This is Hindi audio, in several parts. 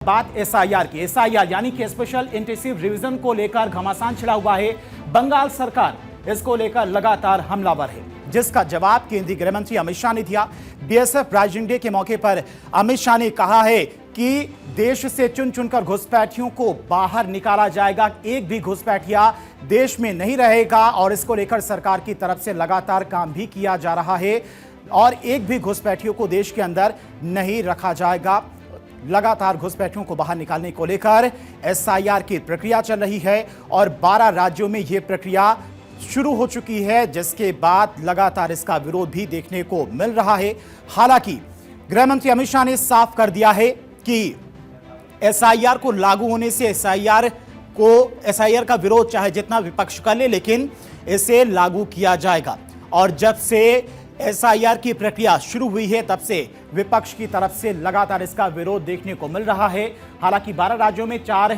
बात एसआईआर की। एसआईआर यानी कि स्पेशल इंटेंसिव रिवीजन को लेकर घमासान छिड़ा हुआ है। बंगाल सरकार इसको लेकर लगातार हमलावर है, जिसका जवाब केंद्रीय गृह मंत्री अमित शाह ने दिया। बीएसएफ राइजिंग डे के मौके पर अमित शाह ने कहा है कि देश से चुन चुनकर घुसपैठियों को बाहर निकाला जाएगा, एक भी घुसपैठिया देश में नहीं रहेगा और इसको लेकर सरकार की तरफ से लगातार काम भी किया जा रहा है और एक भी घुसपैठियों को देश के अंदर नहीं रखा जाएगा। लगातार घुसपैठियों को बाहर निकालने को लेकर एसआईआर की प्रक्रिया चल रही है और 12 राज्यों में यह प्रक्रिया शुरू हो चुकी है, जिसके बाद लगातार इसका विरोध भी देखने को मिल रहा है। हालांकि गृह मंत्री अमित शाह ने साफ कर दिया है कि एसआईआर को लागू होने से एसआईआर का विरोध चाहे जितना विपक्ष कर ले, लेकिन इसे लागू किया जाएगा। और जब से एसआईआर की प्रक्रिया शुरू हुई है तब से विपक्ष की तरफ से लगातार इसका विरोध देखने को मिल रहा है। हालांकि 12 राज्यों में 4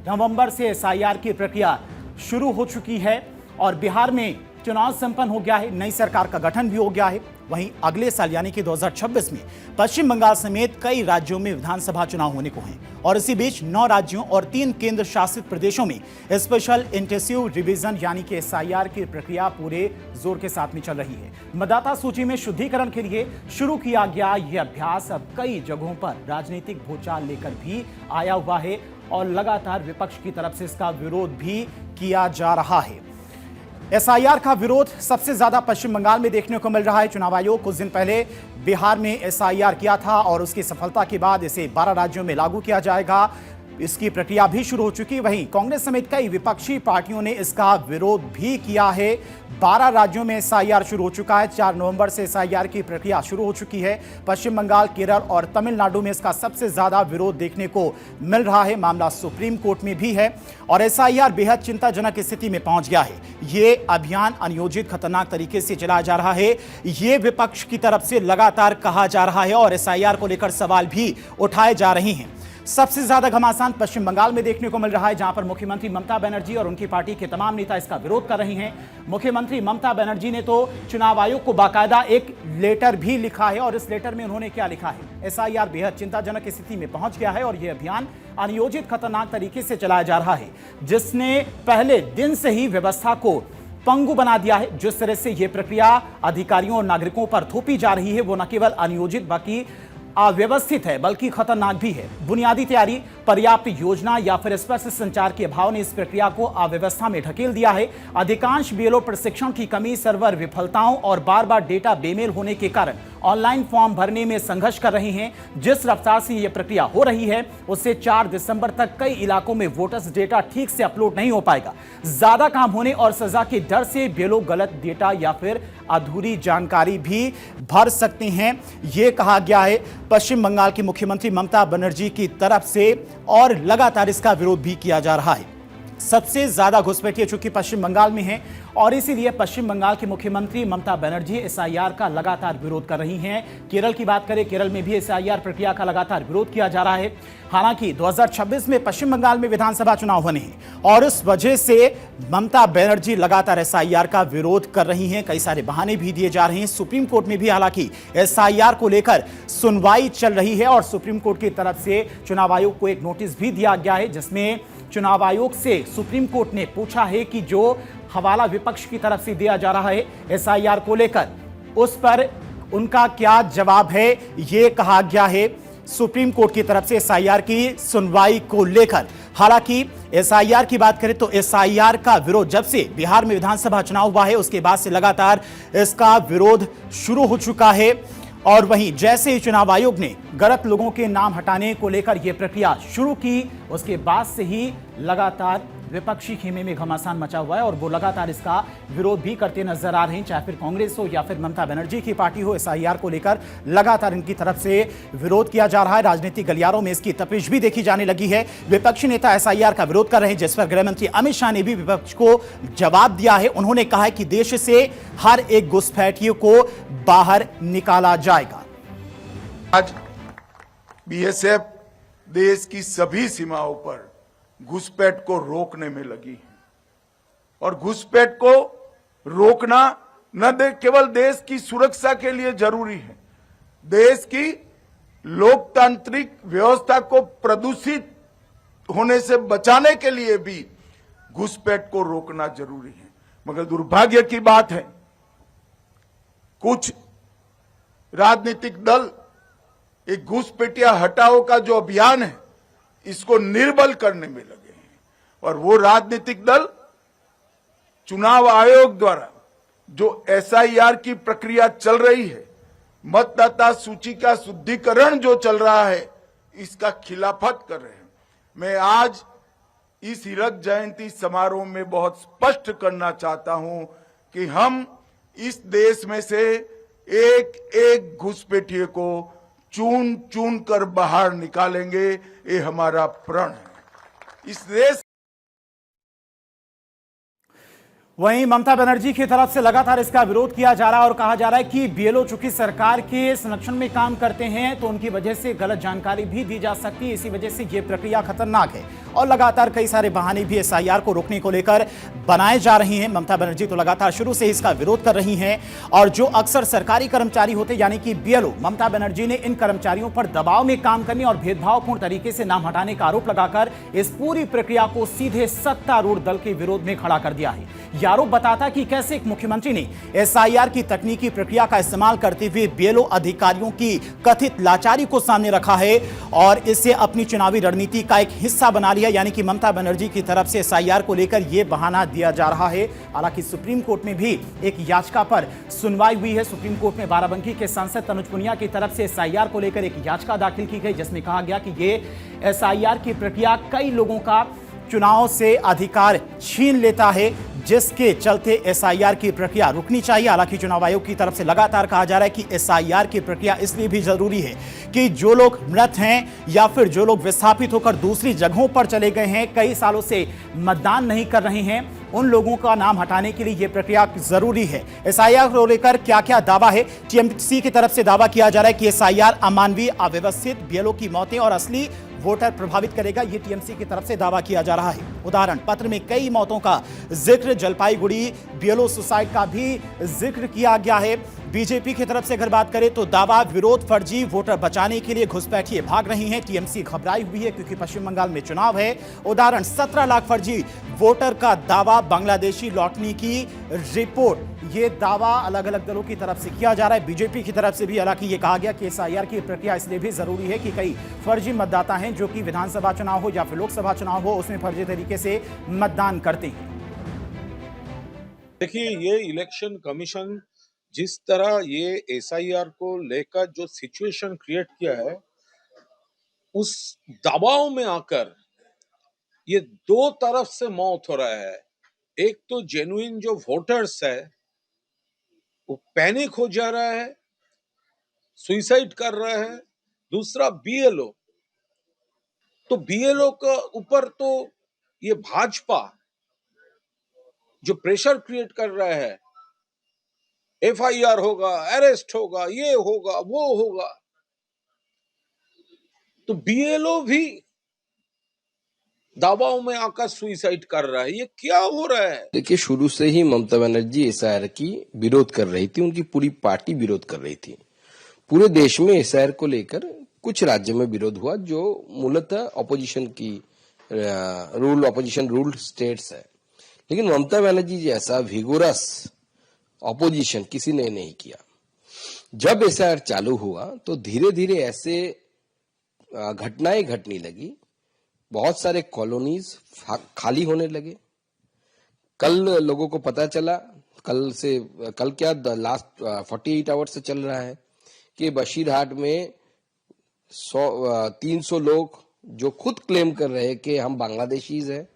नवंबर से एसआईआर की प्रक्रिया शुरू हो चुकी है और बिहार में चुनाव संपन्न हो गया है, नई सरकार का गठन भी हो गया है। वहीं अगले साल यानी कि 2026 में पश्चिम बंगाल समेत कई राज्यों में विधानसभा चुनाव होने को हैं और इसी बीच 9 राज्यों और 3 केंद्र शासित प्रदेशों में स्पेशल इंटेंसिव रिवीजन यानी कि एसआईआर की प्रक्रिया पूरे जोर के साथ में चल रही है। मतदाता सूची में शुद्धिकरण के लिए शुरू किया गया यह अभ्यास अब कई जगहों पर राजनीतिक भूचाल लेकर भी आया हुआ है और लगातार विपक्ष की तरफ से इसका विरोध भी किया जा रहा है। एसआईआर का विरोध सबसे ज्यादा पश्चिम बंगाल में देखने को मिल रहा है। चुनाव आयोग कुछ दिन पहले बिहार में एसआईआर किया था और उसकी सफलता के बाद इसे 12 राज्यों में लागू किया जाएगा। इसकी प्रक्रिया भी शुरू हो चुकी है। वहीं कांग्रेस समेत कई विपक्षी पार्टियों ने इसका विरोध भी किया है। 12 राज्यों में एसआईआर शुरू हो चुका है। 4 नवंबर से एसआईआर की प्रक्रिया शुरू हो चुकी है। पश्चिम बंगाल, केरल और तमिलनाडु में इसका सबसे ज्यादा विरोध देखने को मिल रहा है। मामला सुप्रीम कोर्ट में भी है और एसआईआर बेहद चिंताजनक स्थिति में पहुंच गया है। ये अभियान अनियोजित, खतरनाक तरीके से चलाया जा रहा है, ये विपक्ष की तरफ से लगातार कहा जा रहा है और एसआईआर को लेकर सवाल भी उठाए जा रहे हैं। सबसे ज्यादा घमासान पश्चिम बंगाल में देखने को मिल रहा है, जहां पर मुख्यमंत्री ममता बनर्जी और उनकी पार्टी के तमाम नेता इसका विरोध कर रहे हैं। मुख्यमंत्री ममता बनर्जी ने तो चुनाव आयोग को बाकायदा एक लेटर भी लिखा है और इस लेटर में उन्होंने क्या लिखा है, एसआईआर बेहद चिंताजनक स्थिति में पहुंच गया है और यह अभियान अनियोजित, खतरनाक तरीके से चलाया जा रहा है, जिसने पहले दिन से ही व्यवस्था को पंगु बना दिया है। जिस तरह से यह प्रक्रिया अधिकारियों और नागरिकों पर थोपी जा रही है, वो न केवल अनियोजित बाकी अव्यवस्थित है बल्कि खतरनाक भी है। बुनियादी तैयारी, पर्याप्त योजना या फिर स्पष्ट संचार के अभाव ने इस प्रक्रिया को अव्यवस्था में ढकेल दिया है। अधिकांश बीएलओ प्रशिक्षण की कमी, सर्वर विफलताओं और बार बार डेटा बेमेल होने के कारण ऑनलाइन फॉर्म भरने में संघर्ष कर रहे हैं। जिस रफ्तार से यह प्रक्रिया हो रही है उससे 4 दिसंबर तक कई इलाकों में वोटर्स डेटा ठीक से अपलोड नहीं हो पाएगा। ज्यादा काम होने और सजा के डर से बीएलओ गलत डेटा या फिर अधूरी जानकारी भी भर सकते हैं, यह कहा गया है पश्चिम बंगाल की मुख्यमंत्री ममता बनर्जी की तरफ से और लगातार इसका विरोध भी किया जा रहा है। सबसे ज्यादा घुसपैठिए चूंकि पश्चिम बंगाल में हैं और इसीलिए पश्चिम बंगाल की मुख्यमंत्री ममता बनर्जी एसआईआर का लगातार विरोध कर रही हैं। केरल की बात करें, केरल में भी एसआईआर प्रक्रिया का लगातार विरोध किया जा रहा है। हालांकि 2026 में पश्चिम बंगाल में विधानसभा चुनाव होने हैं और उस वजह से ममता बनर्जी लगातार एसआईआर का विरोध कर रही हैं। कई सारे बहाने भी दिए जा रहे हैं। सुप्रीम कोर्ट में भी हालांकि एसआईआर को लेकर सुनवाई चल रही है और सुप्रीम कोर्ट की तरफ से चुनाव आयोग को एक नोटिस भी दिया गया है, जिसमें चुनाव आयोग से सुप्रीम कोर्ट ने पूछा है कि जो हवाला विपक्ष की तरफ से दिया जा रहा है एसआईआर को लेकर, उस पर उनका क्या जवाब है, यह कहा गया है सुप्रीम कोर्ट की तरफ से एसआईआर की सुनवाई को लेकर। हालांकि एसआईआर की बात करें तो एसआईआर का विरोध जब से बिहार में विधानसभा चुनाव हुआ है उसके बाद से लगातार इसका विरोध शुरू हो चुका है और वहीं जैसे ही चुनाव आयोग ने गलत लोगों के नाम हटाने को लेकर यह प्रक्रिया शुरू की, उसके बाद से ही लगातार विपक्षी खेमे में घमासान मचा हुआ है और वो लगातार इसका विरोध भी करते नजर आ रहे हैं, चाहे फिर कांग्रेस हो या फिर ममता बनर्जी की पार्टी हो। एसआईआर को लेकर लगातार इनकी तरफ से विरोध किया जा रहा है। राजनीतिक गलियारों में इसकी तपिश भी देखी जाने लगी है। विपक्षी नेता एसआईआर का विरोध कर रहे हैं, जिस पर गृह मंत्री अमित शाह ने भी विपक्ष को जवाब दिया है। उन्होंने कहा है कि देश से हर एक घुसपैठिए को बाहर निकाला जाएगा। आज बीएसएफ देश की सभी सीमाओं पर घुसपैठ को रोकने में लगी है और घुसपैठ को रोकना न केवल देश की सुरक्षा के लिए जरूरी है, देश की लोकतांत्रिक व्यवस्था को प्रदूषित होने से बचाने के लिए भी घुसपैठ को रोकना जरूरी है। मगर दुर्भाग्य की बात है, कुछ राजनीतिक दल एक घुसपैठिया हटाओ का जो अभियान है इसको निर्बल करने में लगे हैं, और वो राजनीतिक दल चुनाव आयोग द्वारा जो एसआईआर की प्रक्रिया चल रही है, मतदाता सूची का शुद्धिकरण जो चल रहा है, इसका खिलाफत कर रहे हैं। मैं आज इस हीरक जयंती समारोह में बहुत स्पष्ट करना चाहता हूं कि हम इस देश में से एक एक घुसपैठिए को चुन चुन कर बाहर निकालेंगे। ये हमारा प्रण है। इस देश वहीं ममता बनर्जी की तरफ से लगातार इसका विरोध किया जा रहा है और कहा जा रहा है कि बीएलओ चूंकि सरकार के संरक्षण में काम करते हैं तो उनकी वजह से गलत जानकारी भी दी जा सकती है, इसी वजह से यह प्रक्रिया खतरनाक है और लगातार कई सारे बहाने भी एसआईआर को रोकने को लेकर बनाए जा रहे हैं। ममता बनर्जी तो लगातार शुरू से ही इसका विरोध कर रही हैं और जो अक्सर सरकारी कर्मचारी होते यानी कि बीएलओ, ममता बनर्जी ने इन कर्मचारियों पर दबाव में काम करने और भेदभावपूर्ण तरीके से नाम हटाने का आरोप लगाकर इस पूरी प्रक्रिया को सीधे सत्तारूढ़ दल के विरोध में खड़ा कर दिया है। यह आरोप बताता कि कैसे एक मुख्यमंत्री ने एसआईआर की तकनीकी प्रक्रिया का इस्तेमाल करते हुए बीएलओ अधिकारियों की कथित लाचारी को सामने रखा है और इसे अपनी चुनावी रणनीति का एक हिस्सा बना लिया, यानी कि ममता बनर्जी की तरफ से एसआईआर को लेकर यह बहाना दिया जा रहा है। हालांकि सुप्रीम कोर्ट में भी एक याचिका पर सुनवाई हुई है। सुप्रीम कोर्ट में बाराबंकी के सांसद तनुज पुनिया की तरफ से एसआईआर को लेकर एक याचिका दाखिल की गई, जिसमें कहा गया कि यह एसआईआर की प्रक्रिया कई लोगों का चुनाव से अधिकार छीन लेता है, जिसके चलते एसआईआर की प्रक्रिया रुकनी चाहिए। हालांकि चुनाव आयोग की तरफ से लगातार कहा जा रहा है कि एसआईआर की प्रक्रिया इसलिए भी जरूरी है कि जो लोग मृत हैं या फिर जो लोग विस्थापित होकर दूसरी जगहों पर चले गए हैं, कई सालों से मतदान नहीं कर रहे हैं, उन लोगों का नाम हटाने के लिए यह प्रक्रिया जरूरी है। एसआईआर को लेकर क्या क्या दावा है? टीएमसी की तरफ से दावा किया जा रहा है कि एसआईआर अमानवीय, अव्यवस्थित, बीएलओ की मौतें और असली वोटर प्रभावित करेगा, ये टीएमसी की तरफ से दावा किया जा रहा है। उदाहरण पत्र में कई मौतों का जिक्र, जलपाईगुड़ी बीएलओ सुसाइड का भी जिक्र किया गया है। बीजेपी की तरफ से अगर बात करें तो दावा विरोध, फर्जी वोटर बचाने के लिए घुसपैठिए भाग रही हैं। टीएमसी घबराई हुई है क्योंकि पश्चिम बंगाल में चुनाव है। उदाहरण 17 लाख फर्जी वोटर का दावा, बांग्लादेशी लौटने की रिपोर्ट, ये दावा अलग अलग दलों की तरफ से किया जा रहा है। बीजेपी की तरफ से भी हालांकि ये कहा गया कि एसआईआर की प्रक्रिया इसलिए भी जरूरी है कि कई फर्जी मतदाता हैं जो कि विधानसभा चुनाव हो या फिर लोकसभा चुनाव हो, उसमें फर्जी तरीके से मतदान करते हैं। देखिए, ये इलेक्शन कमीशन जिस तरह ये एसआईआर को लेकर जो सिचुएशन क्रिएट किया है, उस दबाव में आकर ये दो तरफ से मौत हो रहा है। एक तो जेन्युइन जो वोटर्स है वो पैनिक हो जा रहा है, सुसाइड कर रहा है। दूसरा बीएलओ, तो बीएलओ का ऊपर तो ये भाजपा जो प्रेशर क्रिएट कर रहा है, एफआईआर होगा, अरेस्ट होगा, ये होगा, वो होगा, तो बीएलओ भी दबाव में आकर सुसाइड कर रहा है। ये क्या हो रहा है? देखिए, शुरू से ही ममता बनर्जी एसआईआर की विरोध कर रही थी, उनकी पूरी पार्टी विरोध कर रही थी। पूरे देश में एसआईआर को लेकर कुछ राज्यों में विरोध हुआ जो मूलतः ऑपोजिशन की ऑपोजिशन रूल्ड स्टेट्स है, लेकिन ममता बनर्जी जैसा विगोरस ऑपोजिशन किसी ने नहीं किया। जब एसआईआर चालू हुआ तो धीरे धीरे ऐसे घटनाएं घटने लगी, बहुत सारे कॉलोनीज खाली होने लगे। कल लोगों को पता चला, कल क्या लास्ट 48 आवर्स से चल रहा है कि बशीरहाट में 300 लोग जो खुद क्लेम कर रहे हैं कि हम बांग्लादेशीज हैं।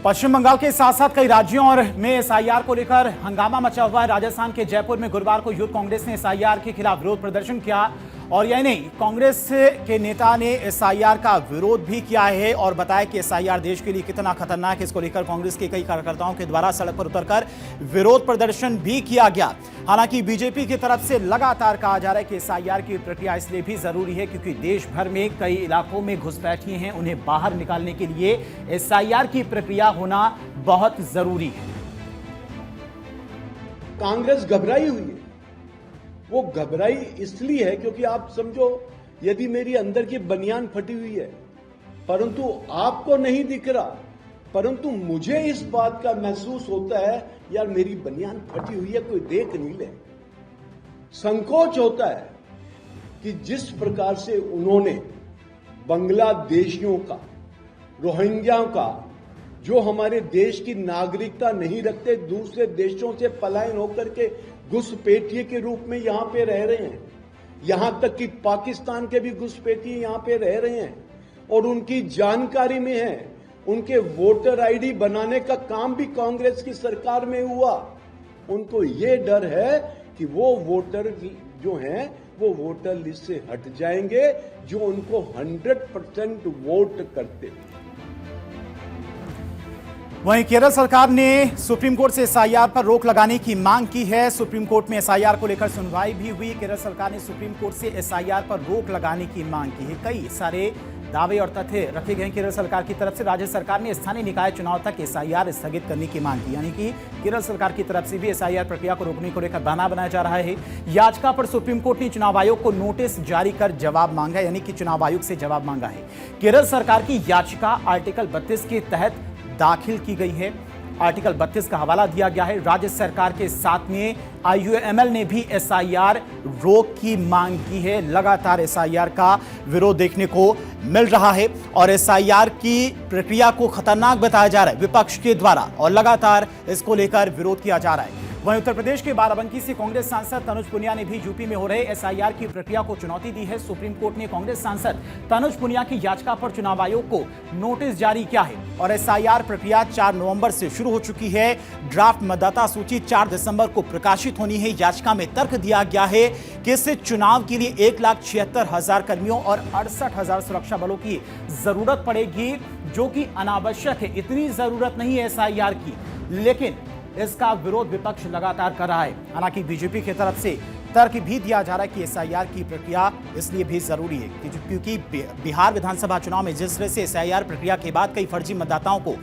पश्चिम बंगाल के साथ साथ कई राज्यों और में एसआईआर को लेकर हंगामा मचा हुआ है। राजस्थान के जयपुर में गुरुवार को यूथ कांग्रेस ने एसआईआर के खिलाफ विरोध प्रदर्शन किया और यही नहीं, कांग्रेस के नेता ने एसआईआर का विरोध भी किया है और बताया कि एसआईआर देश के लिए कितना खतरनाक है। इसको लेकर कांग्रेस के कई कार्यकर्ताओं के द्वारा सड़क पर उतरकर विरोध प्रदर्शन भी किया गया। हालांकि बीजेपी की तरफ से लगातार कहा जा रहा है कि एसआईआर की प्रक्रिया इसलिए भी जरूरी है क्योंकि देश भर में कई इलाकों में घुसपैठिए हैं, उन्हें बाहर निकालने के लिए एसआईआर की प्रक्रिया होना बहुत जरूरी है। कांग्रेस घबराई हुई है वो घबराई इसलिए है क्योंकि आप समझो, यदि मेरी अंदर की बनियान फटी हुई है, परंतु आपको नहीं दिख रहा, परंतु मुझे इस बात का महसूस होता है यार मेरी बनियान फटी हुई है, कोई देख नहीं ले। संकोच होता है कि जिस प्रकार से उन्होंने बांग्लादेशियों का, रोहिंग्या का, जो हमारे देश की नागरिकता नहीं रखते, दूसरे देशों से पलायन होकर के घुसपैठिए के रूप में यहां पे रह रहे हैं, यहां तक कि पाकिस्तान के भी घुसपैठिए यहां पे रह रहे हैं और उनकी जानकारी में है। उनके वोटर आईडी बनाने का काम भी कांग्रेस की सरकार में हुआ। उनको ये डर है कि वो वोटर जो हैं वो वोटर लिस्ट से हट जाएंगे जो उनको 100% वोट करते थे। वहीं केरल सरकार ने सुप्रीम कोर्ट से एसआईआर पर रोक लगाने की मांग की है। सुप्रीम कोर्ट में एसआईआर को लेकर सुनवाई भी हुई। केरल सरकार ने सुप्रीम कोर्ट से एसआईआर पर रोक लगाने की मांग की है। कई सारे दावे और तथ्य रखे गए केरल सरकार की तरफ से। राज्य सरकार ने स्थानीय निकाय चुनाव तक एसआईआर स्थगित करने की मांग की, यानी कि केरल सरकार की तरफ से भी एसआईआर प्रक्रिया को रोकने को लेकर बहाना बनाया जा रहा है। याचिका पर सुप्रीम कोर्ट ने चुनाव आयोग को नोटिस जारी कर जवाब मांगा, यानी कि चुनाव आयोग से जवाब मांगा है। केरल सरकार की याचिका आर्टिकल 32 के तहत दाखिल की गई है। आर्टिकल 32 का हवाला दिया गया है। राज्य सरकार के साथ में आईयूएमएल ने भी एसआईआर रोक की मांग की है। लगातार एसआईआर का विरोध देखने को मिल रहा है और एसआईआर की प्रक्रिया को खतरनाक बताया जा रहा है विपक्ष के द्वारा और लगातार इसको लेकर विरोध किया जा रहा है। वहीं उत्तर प्रदेश के बाराबंकी से कांग्रेस सांसद तनुज पुनिया ने भी यूपी में हो रहे एसआईआर की प्रक्रिया को चुनौती दी है। सुप्रीम कोर्ट ने कांग्रेस सांसद तनुज पुनिया की याचिका पर चुनाव आयोग को नोटिस जारी किया है और एसआईआर प्रक्रिया 4 नवंबर से शुरू हो चुकी है। ड्राफ्ट मतदाता सूची 4 दिसंबर को प्रकाशित होनी है। याचिका में तर्क दिया गया है कि इससे चुनाव के लिए 1,76,000 कर्मियों और 68,000 सुरक्षा बलों की जरूरत पड़ेगी, जो कि अनावश्यक है। इतनी जरूरत नहीं है एसआईआर की, लेकिन इसका विरोध विपक्ष लगातार कर रहा है। हालांकि बीजेपी की तरफ से तर्क भी दिया जा रहा है कि एसआईआर की प्रक्रिया इसलिए भी जरूरी है क्योंकि बिहार विधानसभा चुनाव में जिस तरह से एसआईआर प्रक्रिया के बाद कई फर्जी मतदाताओं को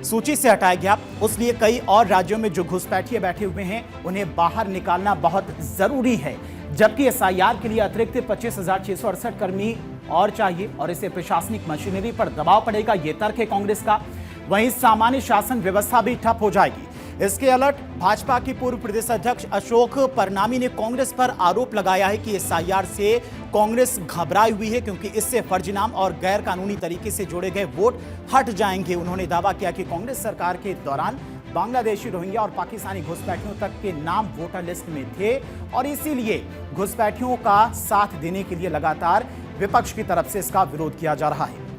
सूची से हटाया गया, उसलिए कई और राज्यों में जो घुसपैठिए बैठे हुए हैं उन्हें बाहर निकालना बहुत जरूरी है। जबकि एसआईआर के लिए अतिरिक्त 25,668 कर्मी और चाहिए और इससे प्रशासनिक मशीनरी पर दबाव पड़ेगा, ये तर्क है कांग्रेस का। वहीं सामान्य शासन व्यवस्था भी ठप हो जाएगी। इसके अलर्ट भाजपा के पूर्व प्रदेश अध्यक्ष अशोक परनामी ने कांग्रेस पर आरोप लगाया है कि एसआईआर से कांग्रेस घबराई हुई है क्योंकि इससे फर्जी नाम और गैर कानूनी तरीके से जोड़े गए वोट हट जाएंगे। उन्होंने दावा किया कि कांग्रेस सरकार के दौरान बांग्लादेशी, रोहिंग्या और पाकिस्तानी घुसपैठियों तक के नाम वोटर लिस्ट में थे और इसीलिए घुसपैठियों का साथ देने के लिए लगातार विपक्ष की तरफ से इसका विरोध किया जा रहा है।